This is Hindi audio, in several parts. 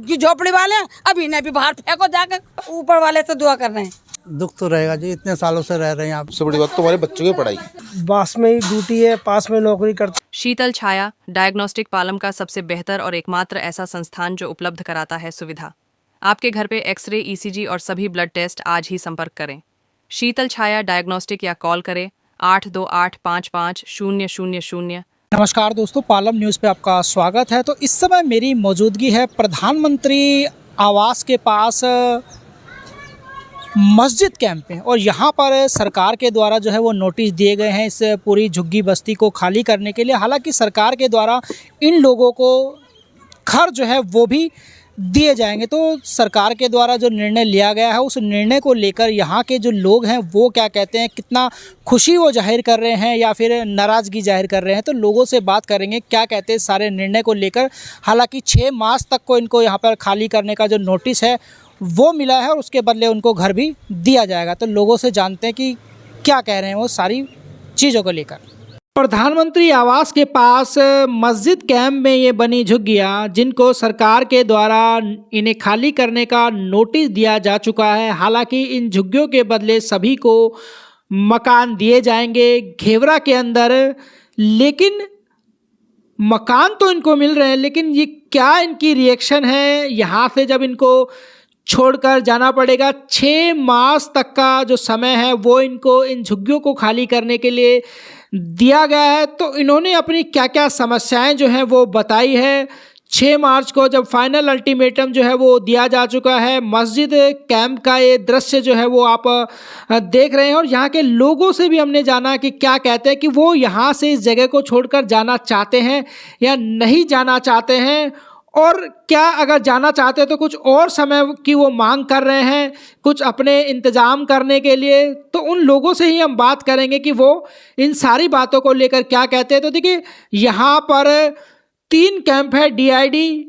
झुग्गी झोपड़ी वाले हैं, अब इन्हें भी बाहर फेंको जाकर, ऊपर वाले से दुआ कर रहे हैं। दुख तो रहेगा जी, इतने सालों से रह रहे हैं आप। सबसे बड़ी बात तो हमारे बच्चों की पढ़ाई। पास में ही ड्यूटी है, पास में नौकरी करते। शीतल छाया डायग्नोस्टिक पालम का सबसे बेहतर और एकमात्र ऐसा संस्थान जो उपलब्ध कराता है सुविधा। आपके घर पे एक्सरे, ईसीजी और सभी ब्लड टेस्ट आज ही संपर्क करें। शीतल छाया डायग्नोस्टिक या कॉल करें 82855000। नमस्कार दोस्तों, पालम न्यूज़ पे आपका स्वागत है। तो इस समय मेरी मौजूदगी है प्रधानमंत्री आवास के पास मस्जिद कैंप में, और यहाँ पर सरकार के द्वारा जो है वो नोटिस दिए गए हैं इस पूरी झुग्गी बस्ती को खाली करने के लिए। हालांकि सरकार के द्वारा इन लोगों को घर जो है वो भी दिए जाएंगे। तो सरकार के द्वारा जो निर्णय लिया गया है उस निर्णय को लेकर यहाँ के जो लोग हैं वो क्या कहते हैं, कितना खुशी वो जाहिर कर रहे हैं या फिर नाराज़गी जाहिर कर रहे हैं, तो लोगों से बात करेंगे क्या कहते हैं सारे निर्णय को लेकर। हालांकि 6 मार्च तक को इनको यहाँ पर खाली करने का जो नोटिस है वो मिला है और उसके बदले उनको घर भी दिया जाएगा। तो लोगों से जानते हैं कि क्या कह रहे हैं वो सारी चीज़ों को लेकर। प्रधानमंत्री आवास के पास मस्जिद कैंप में ये बनी झुग्गियाँ, जिनको सरकार के द्वारा इन्हें खाली करने का नोटिस दिया जा चुका है। हालांकि इन झुग्गियों के बदले सभी को मकान दिए जाएंगे घेवरा के अंदर, लेकिन मकान तो इनको मिल रहे हैं, लेकिन ये क्या इनकी रिएक्शन है यहाँ से जब इनको छोड़कर जाना पड़ेगा। 6 मार्च तक का जो समय है वो इनको इन झुग्गियों को खाली करने के लिए दिया गया है। तो इन्होंने अपनी क्या क्या समस्याएं जो हैं वो बताई है। 6 मार्च को जब फाइनल अल्टीमेटम जो है वो दिया जा चुका है। मस्जिद कैंप का ये दृश्य जो है वो आप देख रहे हैं, और यहाँ के लोगों से भी हमने जाना कि क्या कहते हैं कि वो यहाँ से इस जगह को छोड़कर जाना चाहते हैं या नहीं जाना चाहते हैं, और क्या अगर जाना चाहते हैं तो कुछ और समय की वो मांग कर रहे हैं कुछ अपने इंतज़ाम करने के लिए। तो उन लोगों से ही हम बात करेंगे कि वो इन सारी बातों को लेकर क्या कहते हैं। तो देखिए, यहाँ पर 3 कैंप है, DID,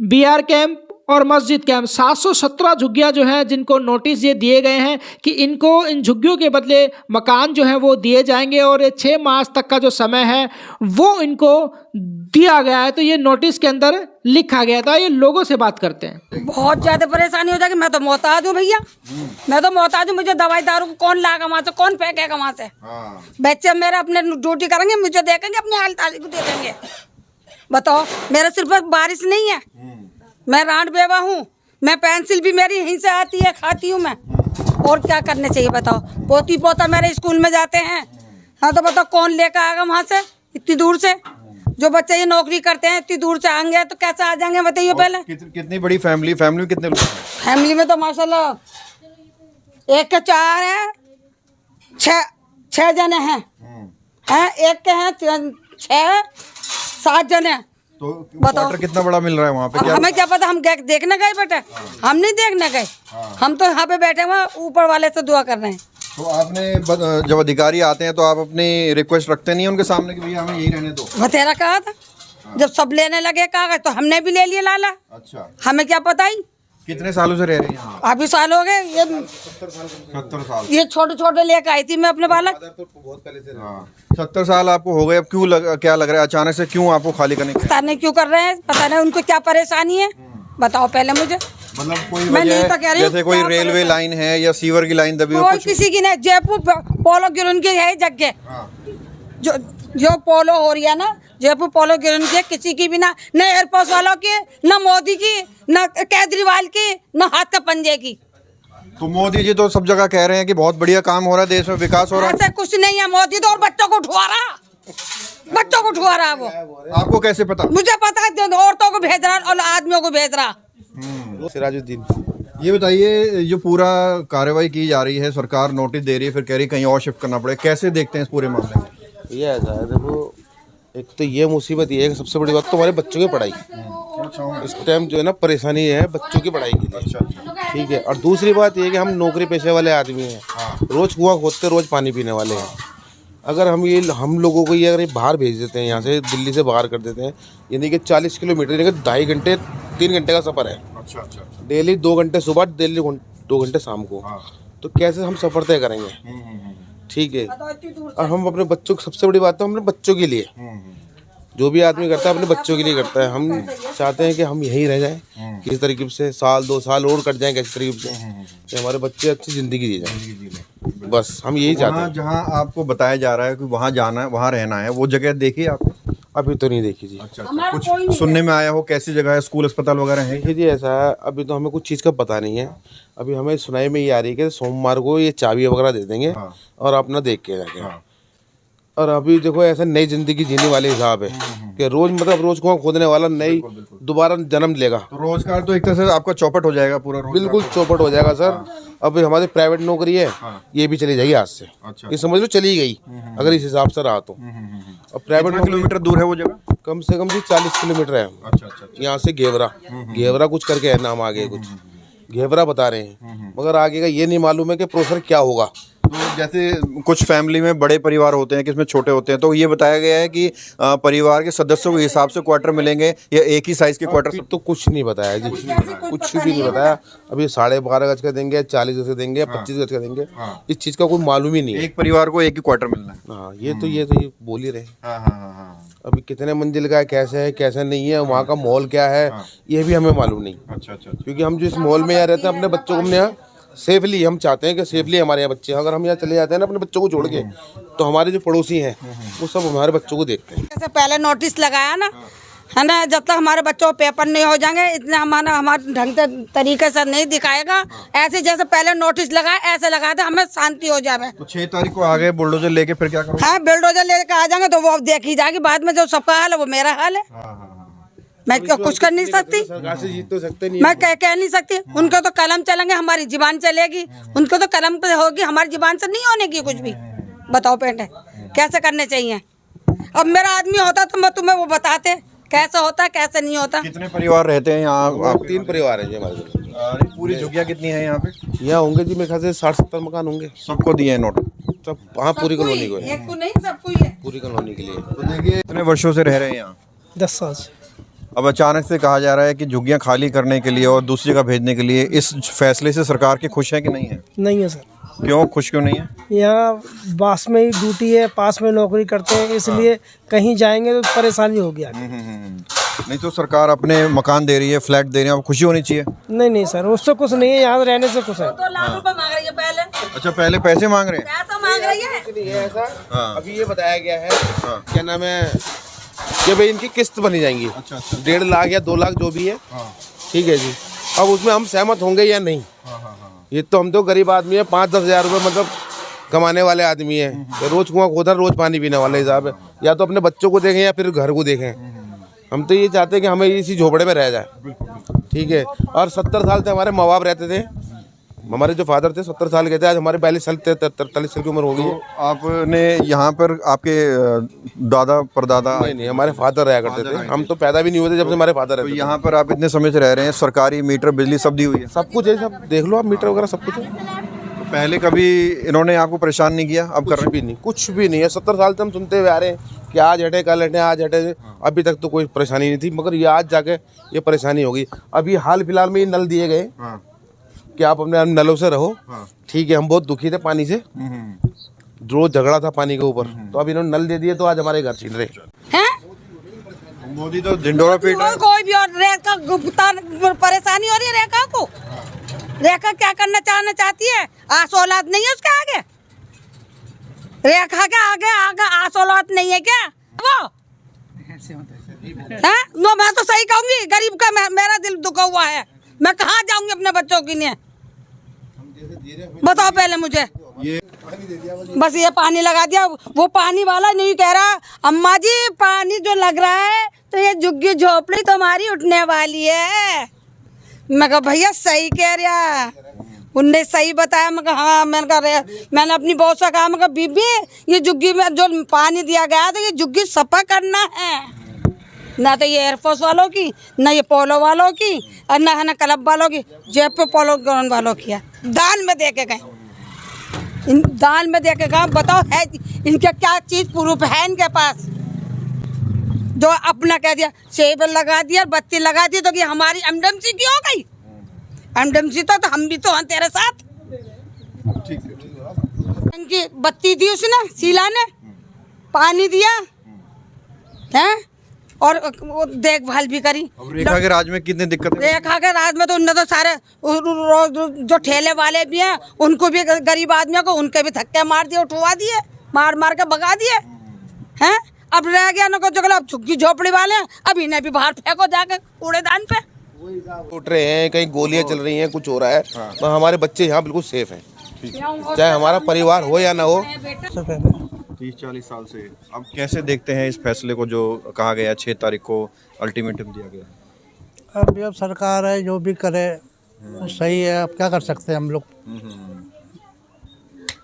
BR कैंप और मस्जिद कैंप। 717 झुग्गियाँ जो हैं जिनको नोटिस ये दिए गए हैं कि इनको इन झुग्गियों के बदले मकान जो है वो दिए जाएंगे, और 6 मार्च तक का जो समय है वो इनको दिया गया है। तो ये नोटिस के अंदर लिखा गया था। ये लोगों से बात करते हैं। बहुत ज्यादा परेशानी हो जाएगी। मैं तो मोहताज हूँ भैया, मैं तो मोहताज हूँ। मुझे दवाई दारू कौन लाएगा वहाँ से, कौन फेंकेगा वहाँ से। बच्चे मेरे अपने ड्यूटी करेंगे, मुझे देखेंगे, अपनी हाल ताली को देखेंगे। बताओ, मेरे सिर पर बारिश नहीं है, मैं रांड बेवा हूँ, मैं पेंसिल भी मेरी यहीं से आती है, खाती हूँ मैं। और क्या करने चाहिए बताओ। पोती पोता मेरे स्कूल में जाते हैं, हाँ तो बताओ कौन लेकर आएगा वहाँ से इतनी दूर से। जो बच्चे ये नौकरी करते हैं इतनी दूर से आएंगे तो कैसे आ जाएंगे बताइए पहले। कितनी बड़ी फैमिली में कितने लोग हैं? फैमिली में तो माशाल्लाह 1 के 4 है, 6 जने हैं, एक के हैं 6-7 जने। तो क्वार्टर कितना बड़ा मिल रहा है वहाँ पे? क्या हमें क्या पता, हम देखने गए बेटे, हम नहीं देखने गए। हम तो यहाँ पे बैठे हुए ऊपर वाले से दुआ कर रहे हैं। तो आपने जब अधिकारी आते हैं तो आप अपनी रिक्वेस्ट रखते नहीं उनके सामने कि भैया हमें यही रहने दो? बतेरा कहा था, जब सब लेने लगे कागज तो हमने भी ले लिए लाला। अच्छा, हमें क्या पता ही। कितने सालों से रह रही हैं? अभी साल हो गए, ये 70 साल। ये छोटे लेके आई थी मैं अपने बालक। 70 साल आपको हो गए। अब क्या लग रहा है अचानक से क्यों आपको खाली करने? पता नहीं क्यों कर रहे हैं, पता नहीं उनको क्या परेशानी है, बताओ पहले मुझे। मतलब कोई मैं नहीं तो कह रही हूँ, जैसे कोई रेलवे लाइन है या सीवर की लाइन दबी हो? कोई किसी की नहीं। जयपुर पोलो ग्राउंड की है जगह, जो पोलो हो रही है ना, जयपुर पोलो ग्राउंड की, किसी की भी ना, न एयरपोर्ट वालों की, न मोदी की, न केजरीवाल की, न हाथ का पंजे की। तो मोदी जी तो सब जगह कह रहे हैं कि बहुत बढ़िया काम हो रहा है, देश में विकास हो रहा है। ऐसा कुछ नहीं है, मोदी तो और बच्चों को उठवा रहा, बच्चों को उठवा रहा वो। आपको कैसे पता? मुझे पता है, औरतों को भेज रहा और आदमियों को भेज रहा। सिराजुद्दीन, ये बताइए, जो पूरा कार्रवाई की जा रही है, सरकार नोटिस दे रही है, फिर कह रही है कहीं और शिफ्ट करना पड़े, कैसे देखते हैं इस पूरे मामले में? ये ऐसा है, देखो, एक तो ये मुसीबत ये है कि सबसे बड़ी बात तो हमारे बच्चों की पढ़ाई। इस टाइम जो है ना परेशानी है बच्चों की पढ़ाई के लिए, ठीक है। और दूसरी बात ये है कि हम नौकरी पेशे वाले आदमी हैं, रोज कुआं खोदते रोज पानी पीने वाले हैं। अगर हम लोगों को ये अगर बाहर भेज देते हैं, यहाँ से दिल्ली से बाहर कर देते हैं, यानी कि 40 किलोमीटर, यानी कि 2.5 घंटे 3 घंटे का सफ़र है। अच्छा। डेली 2 घंटे सुबह, डेली 2 घंटे शाम को। तो कैसे हम सफ़र तय करेंगे? ठीक है। और हम अपने बच्चों, सबसे बड़ी बात है हम अपने बच्चों के लिए, जो भी आदमी करता है अपने बच्चों के लिए करता है। हम चाहते हैं कि हम यहीं रह जाएं, किसी तरीके से 1-2 साल और कट जाएं किसी तरीके से, कि हमारे बच्चे अच्छी ज़िंदगी जी जाए। बस हम यही चाहते हैं। जहाँ आपको बताया जा रहा है कि वहाँ जाना है, वहाँ रहना है, वो जगह देखी आपने? अभी तो नहीं देखी जी। अच्छा, कुछ सुनने में आया हो कैसी जगह है, स्कूल अस्पताल वगैरह है? देखिए जी, ऐसा है अभी तो हमें कुछ चीज़ का पता नहीं है। अभी हमें सुनाई में ये आ रही है कि सोमवार को ये चाबी वगैरह दे देंगे और अपना देख के जाके। और अभी देखो ऐसा नई जिंदगी जीने वाले हिसाब है कि रोज मतलब रोज कुआं खोदने वाला नई दोबारा जन्म लेगा। तो रोजगार तो एक तरह से आपका चौपट हो जाएगा पूरा। बिल्कुल चौपट हो जाएगा सर। अभी हमारी प्राइवेट नौकरी है, ये भी चली जाएगी आज से। ये समझ लो चली गई अगर इस हिसाब से रहा तो। और प्राइवेट किलोमीटर दूर है वो जगह? कम से कम जी 40 किलोमीटर है। अच्छा। यहाँ से घेवरा कुछ करके है नाम, आगे कुछ घेवरा बता रहे हैं, मगर आगे का ये नहीं मालूम है कि प्रोसेस क्या होगा। तो जैसे कुछ फैमिली में बड़े परिवार होते हैं, किसमें छोटे होते हैं, तो ये बताया गया है कि परिवार के सदस्यों के हिसाब से क्वार्टर मिलेंगे या एक ही साइज के क्वार्टर? तो कुछ नहीं बताया जी, कुछ भी नहीं बताया। अभी 12.5 गज का देंगे, 40 गज का देंगे, 25 गज का देंगे, इस चीज का कोई मालूम ही नहीं है। एक परिवार को एक ही क्वार्टर मिलना है। हाँ, ये तो बोल ही रहे। अभी कितने मंजिल का है, कैसे नहीं है, वहाँ का मॉल क्या है, ये भी हमें मालूम नहीं। अच्छा। क्योंकि हम जो इस मॉल में यहाँ रहते हैं, अपने बच्चों को हमने यहाँ सेफली, हम चाहते हैं कि सेफली हमारे यहाँ बच्चे, अगर हम यहाँ चले जाते हैं ना अपने बच्चों को छोड़ के, तो हमारे जो पड़ोसी हैं वो सब हमारे बच्चों को देखते हैं। जैसे पहले नोटिस लगाया ना, है ना, जब तक हमारे बच्चों को पेपर नहीं हो जाएंगे, इतना हमारे ढंग से तरीके से नहीं दिखाएगा, ऐसे जैसे पहले नोटिस लगाए ऐसे लगा दे, हमें शांति हो जाए। तो 6 तारीख को आ गए बुलडोजर लेके, फिर क्या करोगे? हाँ, बुलडोजर लेके आ जाएंगे तो वो देखी जाएगी बाद में। जो सबका हाल है वो मेरा हाल है। मैं कुछ कर नहीं सकती, सरकार से जीत तो सकते नहीं, मैं कह नहीं सकती। उनको तो कलम चलेंगे, हमारी जुबान चलेगी। उनको तो कलम पे होगी, हमारी जुबान से नहीं होने की कुछ भी। बताओ बेटे कैसे करने चाहिए? अब मेरा आदमी होता तो मैं तुम्हें वो बताते कैसे होता कैसे नहीं होता। कितने परिवार रहते हैं यहाँ? 3 परिवार है जी हमारे। पूरी झुग्गियाँ कितनी है यहाँ पे? यहाँ होंगे जी मेरे ख्याल से 60-70 मकान होंगे। सबको दिए हैं नोट? सब हाँ, पूरी कॉलोनी को है। एक को नहीं, सबको ही है। पूरी कॉलोनी के लिए। तो देखिए इतने वर्षों से रह रहे हैं यहाँ, 10 साल से। अब अचानक से कहा जा रहा है कि झुग्गियाँ खाली करने के लिए और दूसरी जगह भेजने के लिए, इस फैसले से सरकार की खुश है कि नहीं है? नहीं है सर। क्यों खुश क्यों नहीं है? यहाँ पास में ही ड्यूटी है, पास में नौकरी करते हैं, इसलिए कहीं जाएंगे तो परेशानी होगी आगे। नहीं तो सरकार अपने मकान दे रही है, फ्लैट दे रही है, अब खुशी होनी चाहिए। नहीं सर, उससे कुछ नहीं है, यहाँ रहने से कुछ है। 2 लाख रुपए मांग रही है पहले। अच्छा, पहले पैसे मांग रहे हैं? पैसा मांग रही है। ऐसा अभी ये बताया गया है, क्या नाम है, कि भाई इनकी किस्त बनी जाएंगी। अच्छा। 1.5 लाख या 2 लाख जो भी है, ठीक है जी। अब उसमें हम सहमत होंगे या नहीं, ये तो हम तो गरीब आदमी है, 5-10 हज़ार रुपये मतलब कमाने वाले आदमी है, तो रोज कुआं खोदा रोज पानी पीने वाला हिसाब है। या तो अपने बच्चों को देखें या फिर घर को देखें। हम तो ये चाहते हैं कि हमें इसी झोपड़े में रह जाए, ठीक है। और 70 साल से हमारे माँ बाप रहते थे, हमारे जो फादर थे 70 साल के थे, आज हमारे 42 साल 43 साल की उम्र हो गई है। आपने यहाँ पर आपके दादा परदादा? नहीं, हमारे फादर रहा करते थे, हम तो पैदा भी नहीं हुए थे जब से हमारे फादर रहते थे। यहाँ पर आप इतने समय से रह रहे हैं, सरकारी मीटर बिजली सब दी हुई है? सब कुछ है, सब देख लो आप, मीटर वगैरह सब कुछ है। तो पहले कभी इन्होंने आपको परेशान नहीं किया? अब कर रहे हैं? कुछ भी नहीं है। 70 साल से हम सुनते हुए आ रहे हैं कि आज हटे कल हटे, आज हटे, अभी तक तो कोई परेशानी नहीं थी, मगर ये आज जाके ये परेशानी होगी। अभी हाल फिलहाल में ये नल दिए गए कि आप अपने नलों से रहो, ठीक है। हम बहुत दुखी थे पानी से, रोज झगड़ा था पानी के ऊपर, तो अब इन्होंने नल दे दिए तो आज हमारे घर छीन रहे हैं। मोदी तो ढिंडोरा पीट रहा है। कोई भी और रेखा परेशानी हो रही है रेखा को। रेखा क्या करना चाहती है? आस औलाद नहीं है उसके आगे? रेखा के आगे आस औलाद नहीं है क्या वो? हैं? नो, मैं तो सही कहूंगी, गरीब का मेरा दिल दुखा हुआ है। मैं कहाँ जाऊंगी अपने बच्चों के लिए? बताओ पहले मुझे। बस ये पानी लगा दिया, वो पानी वाला नहीं कह रहा अम्मा जी पानी जो लग रहा है तो ये झुग्गी झोपड़ी तुम्हारी उठने वाली है। मैं कहा भैया सही कह रहा, उनने सही बताया। मैं कहा हाँ, मैंने अपनी बहू से कहा, मैं कहा बीबी ये झुग्गी में जो पानी दिया गया तो ये झुग्गी सफा करना है, ना तो ये एयरफोर्स वालों की, ना ये पोलो वालों की, और ना है ना क्लब वालों की। जेब पे पोलो ग्राउंड वालों की है, दान में दे के गए, दान में दे के गए। बताओ है इनके क्या चीज़ प्रूफ है इनके पास? जो अपना कह दिया, सेब लगा दिया, बत्ती लगा दी, तो कि हमारी एमडीएमसी की हो गई। एमडीएमसी तो हम भी तो हैं तेरे साथ। इनकी बत्ती दी उसने, शीला ने पानी दिया है, और वो देखभाल भी करी। अब रेखा के राज में कितनी दिक्कतें रेखा के राज में तो उनने तो सारे जो ठेले वाले भी हैं उनको भी, गरीब आदमियों को उनके भी धक्के मार दिए, उठवा दिए, मार के भगा दिए हैं। अब रह गया ना कुछ, अब झुग्गी झोपड़ी वाले हैं, अब इन्हें भी बाहर फेंको जाके कूड़ेदान पे। उठ रहे हैं, कहीं गोलियां चल रही हैं, कुछ हो रहा है, तो हमारे बच्चे यहाँ बिल्कुल सेफ हैं, चाहे हमारा परिवार हो या ना हो। 30-40 साल से। अब कैसे देखते हैं इस फैसले को जो कहा गया 6 तारीख को अल्टीमेटम दिया गया? अब सरकार है, जो भी करे सही है, अब क्या कर सकते हैं हम लोग।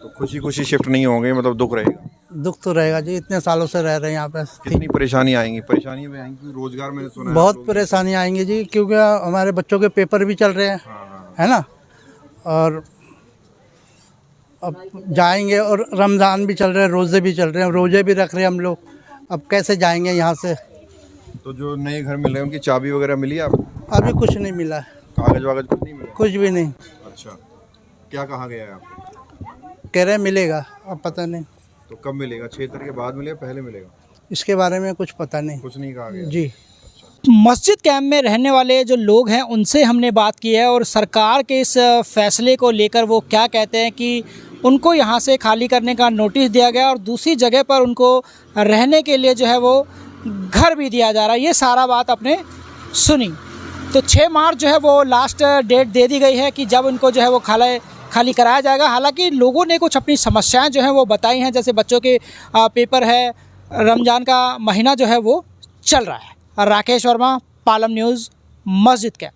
तो खुशी खुशी शिफ्ट नहीं होंगे, मतलब दुख रहेगा? दुख तो रहेगा जी, इतने सालों से रह रहे हैं यहाँ पे। कितनी परेशानी आएंगी? परेशानी में आएंगी, रोजगार मैंने सुना बहुत परेशानी आएंगी जी, क्योंकि हमारे बच्चों के पेपर भी चल रहे हैं, है ना, और अब जाएंगे, और रमज़ान भी चल रहे हैं, रोज़े भी चल रहे हैं, रोज़े भी रख रहे हैं हम लोग, अब कैसे जाएंगे यहाँ से। तो जो नए घर मिल रहे हैं उनकी चाबी वगैरह मिली आपको? अभी कुछ नहीं मिला है, कागज वागज कुछ नहीं मिला? कुछ भी नहीं। अच्छा, क्या कहा गया है आपको? कह रहे मिलेगा, अब पता नहीं। तो कब मिलेगा? 6 तारीख के बाद मिलेगा, पहले मिलेगा? इसके बारे में कुछ पता नहीं, कुछ नहीं कहा गया जी। मस्जिद कैंप में रहने वाले जो लोग हैं उनसे हमने बात की है, और सरकार के इस फैसले को लेकर वो क्या कहते हैं कि उनको यहाँ से खाली करने का नोटिस दिया गया और दूसरी जगह पर उनको रहने के लिए जो है वो घर भी दिया जा रहा है। ये सारा बात आपने सुनी। तो 6 मार्च जो है वो लास्ट डेट दे दी गई है कि जब उनको जो है वो खाली कराया जाएगा। हालांकि लोगों ने कुछ अपनी समस्याएं जो हैं वो बताई हैं, जैसे बच्चों के पेपर है, रमज़ान का महीना जो है वो चल रहा है। राकेश वर्मा, पालम न्यूज़, मस्जिद कैंप।